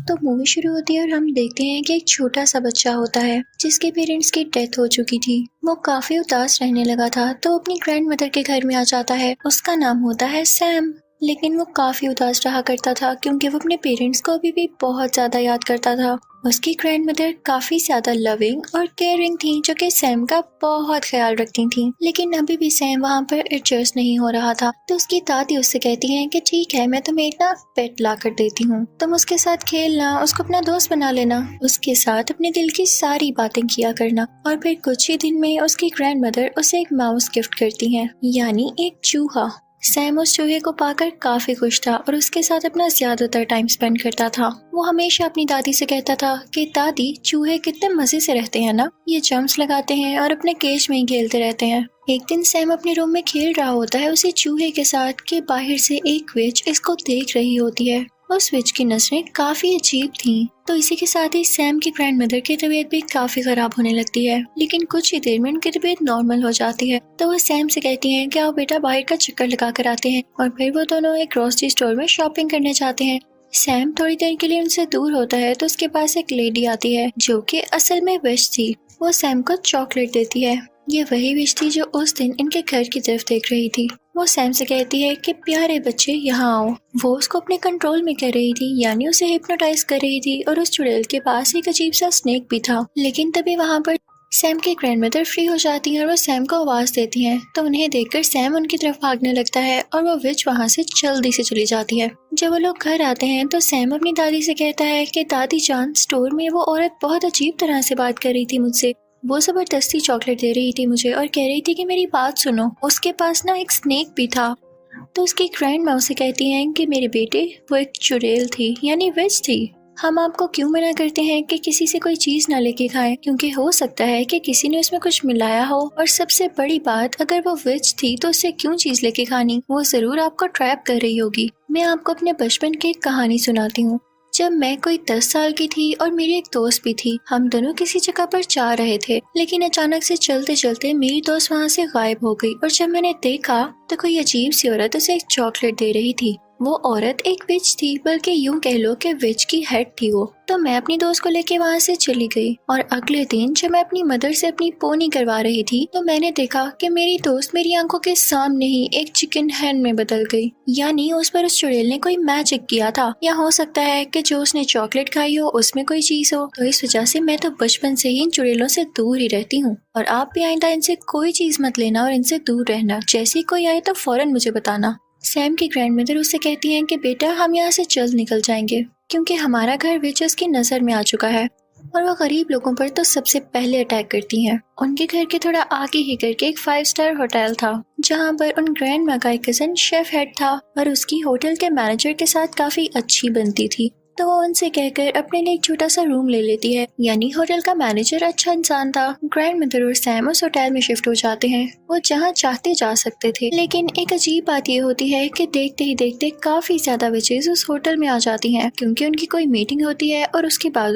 तो मूवी शुरू होती है और हम देखते हैं कि एक छोटा सा बच्चा होता है जिसके पेरेंट्स की डेथ हो चुकी थी। वो काफी उदास रहने लगा था तो अपनी ग्रैंड मदर के घर में आ जाता है। उसका नाम होता है सैम। लेकिन वो काफी उदास रहा करता था क्योंकि वो अपने पेरेंट्स को अभी भी बहुत ज्यादा याद करता था। उसकी ग्रैंड मदर काफी ज्यादा लविंग और केयरिंग थी जो कि सैम का बहुत ख्याल रखती थी। लेकिन अभी भी सैम वहाँ पर एडजस्ट नहीं हो रहा था तो उसकी दादी उससे कहती है कि ठीक है, मैं तुम्हें एक ना पेट ला कर देती हूँ, तुम उसके साथ खेलना, उसको अपना दोस्त बना लेना, उसके साथ अपने दिल की सारी बातें किया करना। और फिर कुछ ही दिन में उसकी ग्रैंड मदर उसे एक माउस गिफ्ट करती है, यानी एक चूहा। सैम उस चूहे को पाकर काफी खुश था और उसके साथ अपना ज्यादातर टाइम स्पेंड करता था। वो हमेशा अपनी दादी से कहता था कि दादी, चूहे कितने मजे से रहते हैं ना, ये जंप्स लगाते हैं और अपने केज में ही खेलते रहते हैं। एक दिन सैम अपने रूम में खेल रहा होता है उसी चूहे के साथ कि बाहर से एक विच इसको देख रही होती है। उस विच की नजरें काफी अजीब थीं। तो इसी के साथ ही सैम की ग्रैंड मदर की तबीयत भी काफी खराब होने लगती है। लेकिन कुछ ही देर में उनकी तबीयत नॉर्मल हो जाती है। तो वो सैम से कहती हैं कि आओ बेटा बाहर का चक्कर लगा कर आते हैं। और फिर वो दोनों एक ग्रोसरी स्टोर में शॉपिंग करने जाते हैं। सैम थोड़ी देर के लिए उनसे दूर होता है तो उसके पास एक लेडी आती है जो कि असल में विच थी। वो सैम को चॉकलेट देती है। ये वही विच थी जो उस दिन इनके घर की तरफ देख रही थी। वो सैम से कहती है कि प्यारे बच्चे यहाँ आओ। वो उसको अपने कंट्रोल में कर रही थी, यानी उसे हिप्नोटाइज कर रही थी। और उस चुड़ैल के पास एक अजीब सा स्नेक भी था। लेकिन तभी वहाँ पर सैम की ग्रैंडमदर फ्री हो जाती है और वो सैम को आवाज देती हैं। तो उन्हें देखकर सैम उनकी तरफ भागने लगता है और वो विच वहाँ से जल्दी से चली जाती है। जब वो लोग घर आते हैं तो सैम अपनी दादी से कहता है कि दादी जान, स्टोर में वो औरत बहुत अजीब तरह से बात कर रही थी मुझसे। वो जबरदस्ती चॉकलेट दे रही थी मुझे और कह रही थी कि मेरी बात सुनो, उसके पास ना एक स्नेक भी था। तो उसकी ग्रैंड माँ उसे कहती हैं कि मेरे बेटे, वो एक चुड़ैल थी, यानी विच थी। हम आपको क्यों मना करते हैं कि किसी से कोई चीज ना लेके खाएं, क्योंकि हो सकता है कि किसी ने उसमें कुछ मिलाया हो। और सबसे बड़ी बात, अगर वो विच थी तो उससे क्यों चीज लेके खानी, वो जरूर आपको ट्रैप कर रही होगी। मैं आपको अपने बचपन की एक कहानी सुनाती हूँ। जब मैं कोई 10 साल की थी और मेरी एक दोस्त भी थी, हम दोनों किसी जगह पर जा रहे थे। लेकिन अचानक से चलते चलते मेरी दोस्त वहाँ से गायब हो गई। और जब मैंने देखा तो कोई अजीब सी औरत उसे एक चॉकलेट दे रही थी। वो औरत एक विच थी, बल्कि यूं कह लो कि विच की हेड थी वो। तो मैं अपनी दोस्त को लेके वहाँ से चली गई। और अगले दिन जब मैं अपनी मदर से अपनी पोनी करवा रही थी तो मैंने देखा कि मेरी दोस्त मेरी आंखों के सामने ही एक चिकन हैन में बदल गई। यानी उस पर उस चुड़ैल ने कोई मैजिक किया था, या हो सकता है कि जो उसने चॉकलेट खाई हो उसमें कोई चीज हो। तो इस वजह से मैं तो बचपन से ही इन चुड़ैलों से दूर ही रहती हूँ। और आप भी आइंदा इनसे कोई चीज मत लेना और इनसे दूर रहना। जैसे कोई आए तो फौरन मुझे बताना। सैम की ग्रैंडमदर उससे कहती हैं कि बेटा, हम यहाँ से जल्द निकल जाएंगे क्योंकि हमारा घर विचेस की नजर में आ चुका है। और वो गरीब लोगों पर तो सबसे पहले अटैक करती हैं। उनके घर के थोड़ा आगे ही करके एक 5 स्टार होटल था जहाँ पर उन ग्रैंड माँ का एक कजन शेफ हेड था और उसकी होटल के मैनेजर के साथ काफी अच्छी बनती थी। तो वो उनसे कहकर अपने लिए एक छोटा सा रूम ले लेती है। यानी होटल का मैनेजर अच्छा इंसान था। ग्रैंड मदर और सैम उस होटल में शिफ्ट हो जाते हैं। वो जहाँ चाहते जा सकते थे। लेकिन एक अजीब बात ये होती है कि देखते ही देखते काफी ज्यादा विचेस उस होटल में आ जाती हैं क्योंकि उनकी कोई मीटिंग होती है और उसके बाद